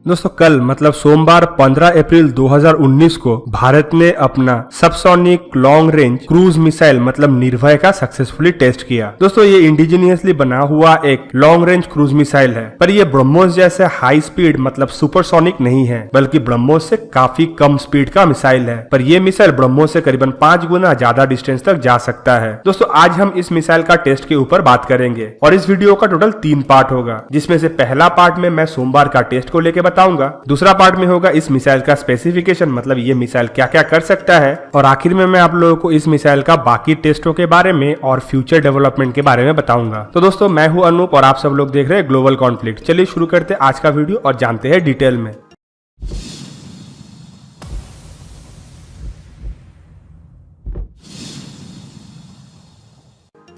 दोस्तों कल मतलब सोमवार 15 अप्रैल 2019 को भारत ने अपना subsonic long range cruise missile मतलब निर्भय का सक्सेसफुली टेस्ट किया। दोस्तों ये इंडिजीनियसली बना हुआ एक लॉन्ग रेंज क्रूज मिसाइल है, पर ये ब्रह्मोस जैसे हाई स्पीड मतलब सुपरसोनिक नहीं है, बल्कि ब्रह्मोस से काफी कम स्पीड का मिसाइल है। पर यह मिसाइल ब्रह्मोस से करीबन 5 गुना ज्यादा डिस्टेंस तक जा सकता है। दोस्तों आज हम इस मिसाइल का टेस्ट के ऊपर बात करेंगे और इस वीडियो का टोटल 3 पार्ट होगा, जिसमें से पहला पार्ट में मैं सोमवार का टेस्ट को लेकर बताऊंगा, दूसरा पार्ट में होगा इस मिसाइल का स्पेसिफिकेशन मतलब ये मिसाइल क्या क्या कर सकता है, और आखिर में मैं आप लोगों को इस मिसाइल का बाकी टेस्टों के बारे में और फ्यूचर डेवलपमेंट के बारे में बताऊंगा। तो दोस्तों मैं हूं अनूप और आप सब लोग देख रहे हैं ग्लोबल कॉन्फ्लिक्ट। चलिए शुरू करते हैं आज का वीडियो और जानते हैं डिटेल में।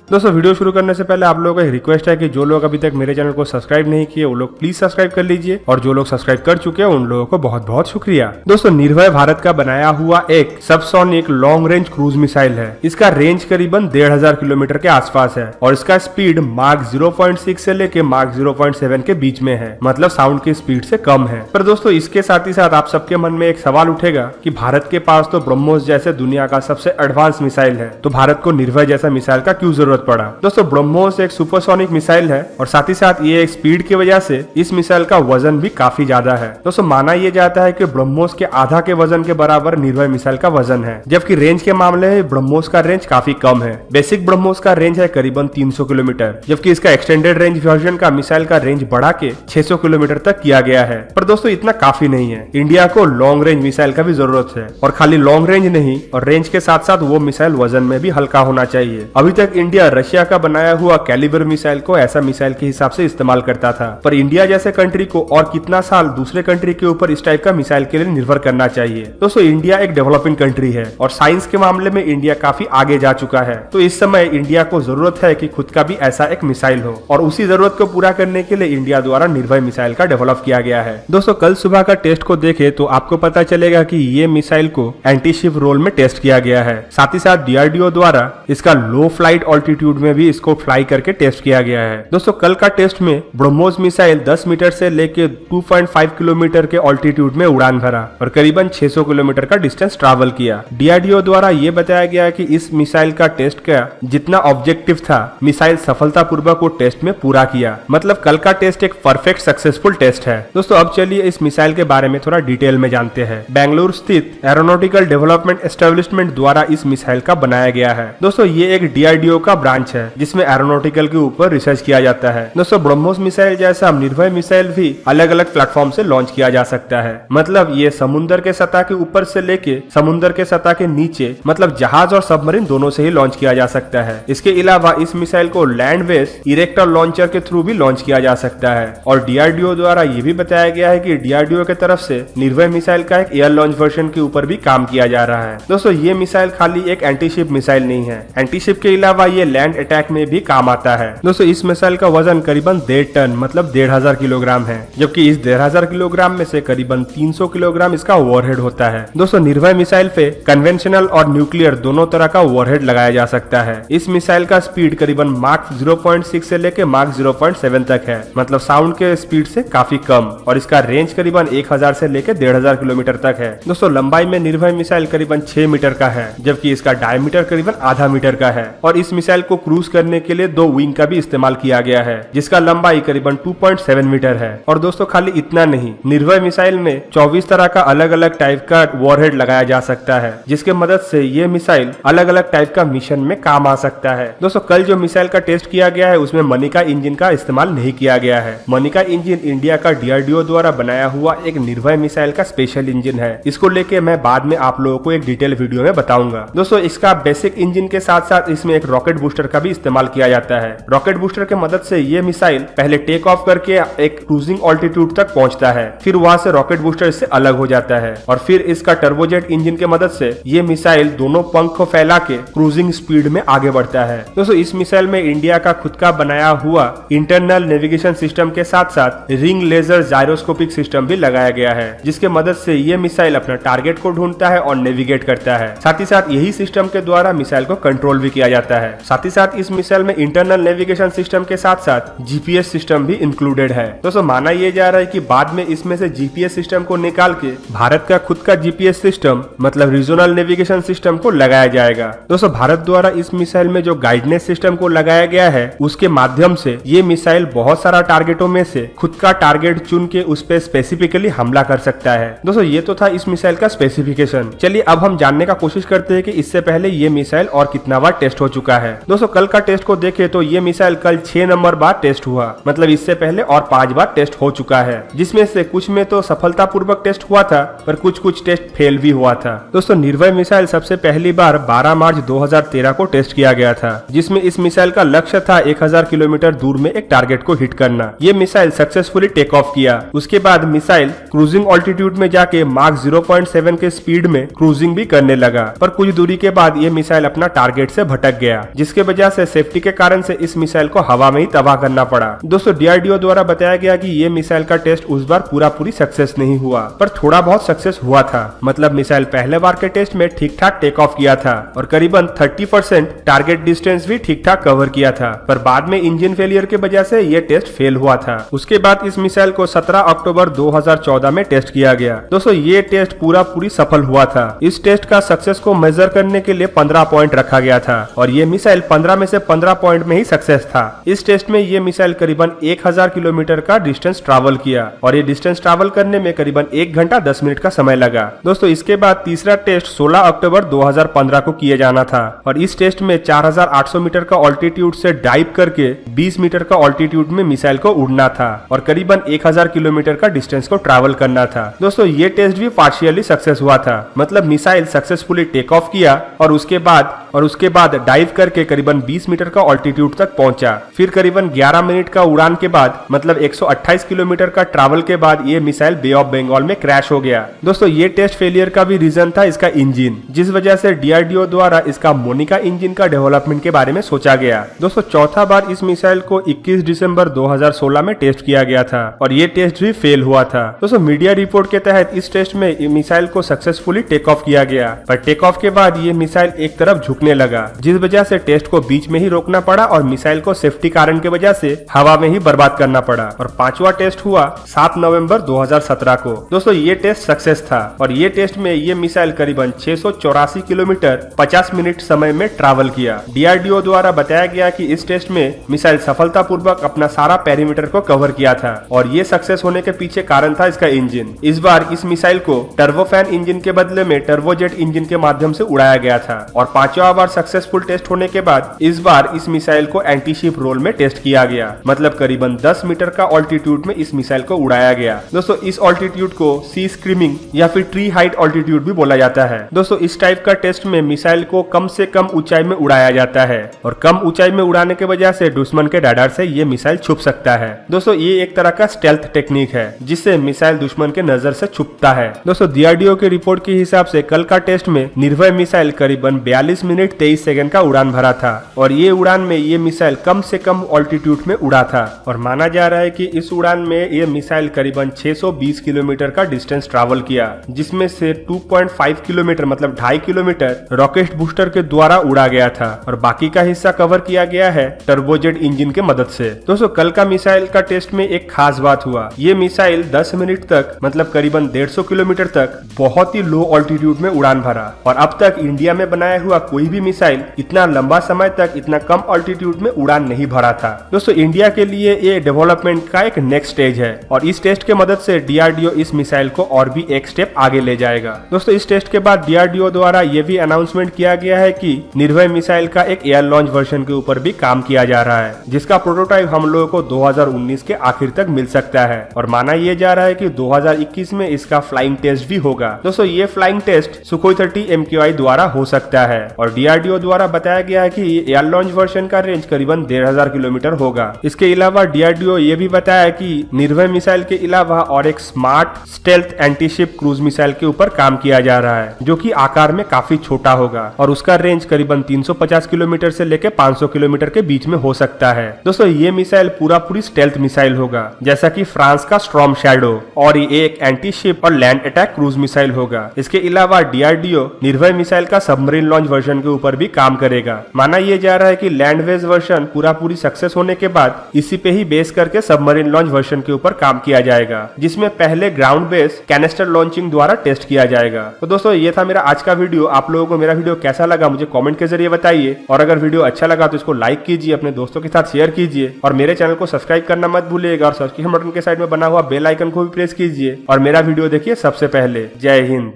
दोस्तों वीडियो शुरू करने से पहले आप लोगों का रिक्वेस्ट है कि जो लोग अभी तक मेरे चैनल को सब्सक्राइब नहीं किए वो लोग प्लीज सब्सक्राइब कर लीजिए, और जो लोग सब्सक्राइब कर चुके हैं उन लोगों को बहुत बहुत शुक्रिया। दोस्तों निर्भय भारत का बनाया हुआ एक subsonic long range cruise missile है। इसका रेंज करीबन 1500 किलोमीटर के आसपास है और इसका स्पीड मार्क 0.6 से लेके मार्क 0.7 के बीच में है, मतलब साउंड की स्पीड से कम है। पर दोस्तों इसके साथ ही साथ आप सबके मन में एक सवाल उठेगा कि भारत के पास तो ब्रह्मोस जैसे दुनिया का सबसे एडवांस मिसाइल है, तो भारत को निर्भय जैसा मिसाइल का क्यों जरूरत पड़ा। दोस्तों ब्रह्मोस एक सुपरसोनिक मिसाइल है और साथ ही साथ ये एक स्पीड की वजह से इस मिसाइल का वजन भी काफी ज्यादा है। दोस्तों माना यह जाता है कि ब्रह्मोस के आधा के वजन के बराबर निर्भय मिसाइल का वजन है, जबकि रेंज के मामले में ब्रह्मोस का रेंज काफी कम है। बेसिक ब्रह्मोस का रेंज है करीबन 300 किलोमीटर, जबकि इसका एक्सटेंडेड रेंज वर्जन का मिसाइल का रेंज बढ़ा के 600 किलोमीटर तक किया गया है। पर दोस्तों इतना काफी नहीं है, इंडिया को लॉन्ग रेंज मिसाइल का भी जरूरत है, और खाली लॉन्ग रेंज नहीं और रेंज के साथ साथ वो मिसाइल वजन में भी हल्का होना चाहिए। अभी तक इंडिया रशिया का बनाया हुआ कैलिबर मिसाइल को ऐसा मिसाइल के हिसाब से इस्तेमाल करता था, पर इंडिया जैसे कंट्री को और कितना साल दूसरे कंट्री के ऊपर इस टाइप का मिसाइल के लिए निर्भर करना चाहिए। दोस्तों इंडिया एक डेवलपिंग कंट्री है और साइंस के मामले में इंडिया काफी आगे जा चुका है, तो इस समय इंडिया को जरूरत है कि खुद का भी ऐसा एक मिसाइल हो, और उसी जरूरत को पूरा करने के लिए इंडिया द्वारा निर्भय मिसाइल का डेवलप किया गया है। दोस्तों कल सुबह का टेस्ट को देखे तो आपको पता चलेगा कि ये मिसाइल को एंटी शिप रोल में टेस्ट किया गया है। साथ ही साथ डीआरडीओ द्वारा इसका लो फ्लाइट ऑल्टीट्यूड में भी इसको फ्लाई करके टेस्ट किया गया है। दोस्तों कल का टेस्ट में ब्रह्मोस मिसाइल 10 मीटर से लेके 2.5 किलोमीटर के ऑल्टीट्यूड में उड़ान भरा और करीबन 600 किलोमीटर का डिस्टेंस ट्रैवल किया। डीआरडीओ द्वारा ये बताया गया कि इस मिसाइल का टेस्ट का जितना ऑब्जेक्टिव था मिसाइल सफलतापूर्वक वो टेस्ट में पूरा किया, मतलब कल का टेस्ट एक परफेक्ट सक्सेसफुल टेस्ट है। दोस्तों अब चलिए इस मिसाइल के बारे में थोड़ा डिटेल में जानते हैं। बेंगलुरु स्थित एरोनॉटिकल डेवलपमेंट एस्टेब्लिशमेंट द्वारा इस मिसाइल का बनाया गया है। दोस्तों ये एक डीआरडीओ का ब्रांच है जिसमें एरोनॉटिकल के ऊपर रिसर्च किया जाता है। दोस्तों ब्रह्मोस मिसाइल जैसा निर्भय मिसाइल भी अलग अलग प्लेटफॉर्म से लॉन्च किया जा सकता है, मतलब ये समुद्र के सतह के ऊपर से लेके समुद्र के सतह के नीचे मतलब जहाज और सबमरीन दोनों से ही लॉन्च किया जा सकता है। इसके अलावा इस मिसाइल को लैंड बेस्ड इरेक्टर लॉन्चर के थ्रू भी लॉन्च किया जा सकता है, और डीआरडीओ द्वारा ये भी बताया गया है कि डीआरडीओ की तरफ से निर्भय मिसाइल का एक एयर लॉन्च वर्जन के ऊपर भी काम किया जा रहा है। दोस्तों ये मिसाइल खाली एक एंटी शिप मिसाइल नहीं है, एंटी शिप के अलावा ये लैंड अटैक में भी काम आता है। दोस्तों इस मिसाइल का वजन करीबन 1.5 टन मतलब 1500 किलोग्राम है, जबकि इस 1500 किलोग्राम में से करीबन 300 किलोग्राम इसका ओवरहेड होता है। दोस्तों निर्भय मिसाइल पे कन्वेंशनल और न्यूक्लियर दोनों तरह का ओवरहेड लगाया जा सकता है। इस मिसाइल का स्पीड करीबन मार्क 0.6 से लेके मार्क 0.7 तक है, मतलब साउंड के स्पीड से काफी कम, और इसका रेंज करीबन 1000 से लेके 1500 किलोमीटर तक है। दोस्तों लंबाई में निर्भय मिसाइल करीबन 6 मीटर का है, जबकि इसका डायमीटर करीबन आधा मीटर का है, और इस मिसाइल को क्रूज करने के लिए 2 विंग का भी इस्तेमाल किया गया है, जिसका लंबाई करीबन 2.7 मीटर है। और दोस्तों खाली इतना नहीं, निर्भय मिसाइल में 24 तरह का अलग अलग टाइप का वॉरहेड लगाया जा सकता है, जिसके मदद से ये मिसाइल अलग अलग टाइप का मिशन में काम आ सकता है। दोस्तों कल जो मिसाइल का टेस्ट किया गया है उसमें मनिका इंजन का इस्तेमाल नहीं किया गया है। मनिका इंजन इंडिया का डीआरडीओ द्वारा बनाया हुआ एक निर्भय मिसाइल का स्पेशल इंजन है। इसको लेके मैं बाद में आप लोगों को एक डिटेल वीडियो में बताऊंगा। दोस्तों इसका बेसिक इंजन के साथ साथ इसमें एक रॉकेट बूस्टर का भी इस्तेमाल किया जाता है। रॉकेट बूस्टर के मदद से ये मिसाइल पहले टेक ऑफ करके एक क्रूजिंग ऑल्टीट्यूड तक पहुंचता है, फिर वहां से रॉकेट बूस्टर इससे अलग हो जाता है, और फिर इसका टर्बोजेट इंजन के मदद से ये मिसाइल दोनों पंख को फैला के क्रूजिंग स्पीड में आगे बढ़ता है। दोस्तों इस मिसाइल में इंडिया का खुद का बनाया हुआ इंटरनल नेविगेशन सिस्टम के साथ साथ रिंग लेजर जायरोस्कोपिक सिस्टम भी लगाया गया है, जिसके मदद से ये मिसाइल अपना टारगेट को ढूंढता है और नेविगेट करता है। साथ ही साथ यही सिस्टम के द्वारा मिसाइल को कंट्रोल भी किया जाता है। साथ साथ ही साथ इस मिसाइल में इंटरनल नेविगेशन सिस्टम के साथ साथ जीपीएस सिस्टम भी इंक्लूडेड है। दोस्तों माना यह जा रहा है कि बाद में इसमें से जीपीएस सिस्टम को निकाल के भारत का खुद का जीपीएस सिस्टम मतलब रीजनल नेविगेशन सिस्टम को लगाया जाएगा। दोस्तों भारत द्वारा इस मिसाइल में जो गाइडेंस सिस्टम को लगाया गया है उसके माध्यम से ये मिसाइल बहुत सारा टारगेटों में से खुद का टारगेट चुन के उस पर स्पेसिफिकली हमला कर सकता है। दोस्तों ये तो था इस मिसाइल का स्पेसिफिकेशन। चलिए अब हम जानने का कोशिश करते हैं कि इससे पहले ये मिसाइल और कितना बार टेस्ट हो चुका है। दोस्तों कल का टेस्ट को देखें तो ये मिसाइल कल 6 नंबर बार टेस्ट हुआ, मतलब इससे पहले और 5 बार टेस्ट हो चुका है, जिसमें से कुछ में तो सफलतापूर्वक टेस्ट हुआ था पर कुछ टेस्ट फेल भी हुआ था। दोस्तों निर्भय मिसाइल सबसे पहली बार 12 मार्च 2013 को टेस्ट किया गया था, जिसमें इस मिसाइल का लक्ष्य था 1000 किलोमीटर दूर में एक टारगेट को हिट करना। ये मिसाइल सक्सेसफुली टेक ऑफ किया। उसके बाद मिसाइल क्रूजिंग ऑल्टीट्यूड में जाके मार्क 0.7 के स्पीड में क्रूजिंग भी करने लगा, पर कुछ दूरी के बाद ये मिसाइल अपना टारगेट से भटक गया, जिसके वजह से सेफ्टी के कारण से इस मिसाइल को हवा में ही तबाह करना पड़ा। दोस्तों डीआरडीओ द्वारा बताया गया कि ये मिसाइल का टेस्ट उस बार पूरी सक्सेस नहीं हुआ, पर थोड़ा बहुत सक्सेस हुआ था। मतलब मिसाइल पहले बार के टेस्ट में ठीक ठाक टेक ऑफ किया था और करीबन 30% टारगेट डिस्टेंस भी ठीक ठाक कवर किया था, पर बाद में इंजन फेलियर के वजह से ये टेस्ट फेल हुआ था। उसके बाद इस मिसाइल को 17 अक्टूबर 2014 में टेस्ट किया गया। दोस्तों ये टेस्ट पूरी सफल हुआ था। इस टेस्ट का सक्सेस को मेजर करने के लिए 15 पॉइंट रखा गया था और ये मिसाइल 15 में से 15 पॉइंट में ही सक्सेस था। इस टेस्ट में ये मिसाइल करीबन 1000 किलोमीटर का डिस्टेंस ट्रैवल किया और ये डिस्टेंस ट्रैवल करने में करीबन 1 घंटा 10 मिनट का समय लगा। दोस्तों इसके बाद तीसरा टेस्ट 16 अक्टूबर 2015 को किया जाना था और इस टेस्ट में 4800 मीटर का ऑल्टीट्यूड से डाइव करके 20 मीटर का ऑल्टीट्यूड में मिसाइल को उड़ना था और करीबन 1000 किलोमीटर का डिस्टेंस को ट्रैवल करना था। दोस्तों ये टेस्ट भी पार्शियली सक्सेस हुआ था, मतलब मिसाइल सक्सेसफुली टेक ऑफ किया और उसके बाद डाइव करके करीबन 20 मीटर का ऑल्टीट्यूड तक पहुंचा। फिर करीबन 11 मिनट का उड़ान के बाद मतलब 128 किलोमीटर का ट्रैवल के बाद ये मिसाइल बे ऑफ बंगाल में क्रैश हो गया। दोस्तों ये टेस्ट फेलियर का भी रीजन था इसका इंजन, जिस वजह से डीआरडीओ द्वारा इसका मोनिका इंजन का डेवलपमेंट के बारे में सोचा गया। दोस्तों चौथा बार इस मिसाइल को 21 दिसंबर 2016 में टेस्ट किया गया था और ये टेस्ट भी फेल हुआ था। दोस्तों मीडिया रिपोर्ट के तहत इस टेस्ट में मिसाइल को सक्सेसफुली टेक ऑफ किया गया, पर टेक ऑफ के बाद ये मिसाइल एक तरफ झुकने लगा, जिस वजह से टेस्ट को बीच में ही रोकना पड़ा और मिसाइल को सेफ्टी कारण के वजह से हवा में ही बर्बाद करना पड़ा। और पांचवा टेस्ट हुआ 7 नवंबर 2017 को। दोस्तों ये टेस्ट सक्सेस था और ये टेस्ट में ये मिसाइल करीबन 684 किलोमीटर 50 मिनट समय में ट्रैवल किया। डीआरडीओ द्वारा बताया गया कि इस टेस्ट में मिसाइल सफलतापूर्वक अपना सारा पेरीमीटर को कवर किया था और ये सक्सेस होने के पीछे कारण था इसका इंजन। इस बार इस मिसाइल को टर्बोफैन इंजन के बदले में टर्बोजेट इंजन के माध्यम से उड़ाया गया था और पांचवा बार सक्सेसफुल टेस्ट होने के बाद इस बार इस मिसाइल को एंटी शिप रोल में टेस्ट किया गया, मतलब करीबन 10 मीटर का ऑल्टीट्यूड में इस मिसाइल को उड़ाया गया। दोस्तों इस ऑल्टीट्यूड को सी स्क्रीमिंग या फिर ट्री हाइट ऑल्टीट्यूड भी बोला जाता है। दोस्तों इस टाइप का टेस्ट में मिसाइल को कम से कम ऊंचाई में उड़ाया जाता है और कम ऊंचाई में उड़ाने के वजह से दुश्मन के रडार से ये मिसाइल छुप सकता है। दोस्तों ये एक तरह का स्टेल्थ टेक्निक है जिससे मिसाइल दुश्मन के नजर से छुपता है। दोस्तों डीआरडीओ की रिपोर्ट के हिसाब से कल का टेस्ट में निर्भय मिसाइल करीबन 42 मिनट 23 सेकंड का उड़ान भरा था और ये उड़ान में ये मिसाइल कम से कम ऑल्टीट्यूड में उड़ा था और माना जा रहा है कि इस उड़ान में ये मिसाइल करीबन 620 किलोमीटर का डिस्टेंस ट्रैवल किया, जिसमें से 2.5 किलोमीटर मतलब 2.5 किलोमीटर रॉकेट बूस्टर के द्वारा उड़ा गया था और बाकी का हिस्सा कवर किया गया है टर्बोजेट इंजन के मदद से। दोस्तों कल का मिसाइल का टेस्ट में एक खास बात हुआ, ये मिसाइल 10 मिनट तक मतलब करीबन 150 किलोमीटर तक बहुत ही लो ऑल्टीट्यूड में उड़ान भरा और अब तक इंडिया में बनाया हुआ कोई भी मिसाइल इतना लंबा समय तक इतना कम ऑल्टीट्यूड में उड़ान नहीं भरा था। दोस्तों इंडिया के लिए ये डेवलपमेंट का एक नेक्स्ट स्टेज है और इस टेस्ट के मदद से डीआरडीओ इस मिसाइल को और भी एक स्टेप आगे ले जाएगा। दोस्तों इस टेस्ट के बाद डीआरडीओ द्वारा ये भी अनाउंसमेंट किया गया है कि निर्भय मिसाइल का एक एयर लॉन्च वर्जन के ऊपर भी काम किया जा रहा है, जिसका प्रोटोटाइप हम लोगों को 2019 के आखिर तक मिल सकता है और माना यह जा रहा है कि 2021 में इसका फ्लाइंग टेस्ट भी होगा। दोस्तों ये फ्लाइंग टेस्ट सुखोई 30 MQI द्वारा हो सकता है और डीआरडीओ द्वारा बताया गया है कि एयर लॉन्च वर्जन का रेंज करीबन 1500 किलोमीटर होगा। इसके अलावा डीआरडीओ ये भी बताया कि निर्भय मिसाइल के अलावा और एक smart stealth anti ship cruise missile के ऊपर काम किया जा रहा है, जो कि आकार में काफी छोटा होगा और उसका रेंज करीबन 350 किलोमीटर से लेकर 500 किलोमीटर के बीच में हो सकता है। दोस्तों ये मिसाइल पूरी स्टेल्थ मिसाइल होगा, जैसा कि फ्रांस का स्टॉर्म शैडो, और ये एक एंटी शिप और लैंड अटैक क्रूज मिसाइल होगा। इसके अलावा डीआरडीओ निर्भय मिसाइल का सबमरीन लॉन्च वर्जन के ऊपर भी काम करेगा। माना माना यह जा रहा है कि लैंड बेस्ड वर्जन पूरी सक्सेस होने के बाद इसी पे ही बेस करके सबमरीन लॉन्च वर्जन के ऊपर काम किया जाएगा, जिसमें पहले ग्राउंड बेस्ड कैनिस्टर लॉन्चिंग द्वारा टेस्ट किया जाएगा। तो दोस्तों ये था मेरा आज का वीडियो। आप लोगों को मेरा वीडियो कैसा लगा मुझे कमेंट के जरिए बताइए, और अगर वीडियो अच्छा लगा तो इसको लाइक कीजिए, अपने दोस्तों के साथ शेयर कीजिए, और मेरे चैनल को सब्सक्राइब करना मत भूलिएगा, और सब्सक्रिप्शन बटन के साइड में बना हुआ बेल आइकन को भी प्रेस कीजिए और मेरा वीडियो देखिए सबसे पहले। जय हिंद।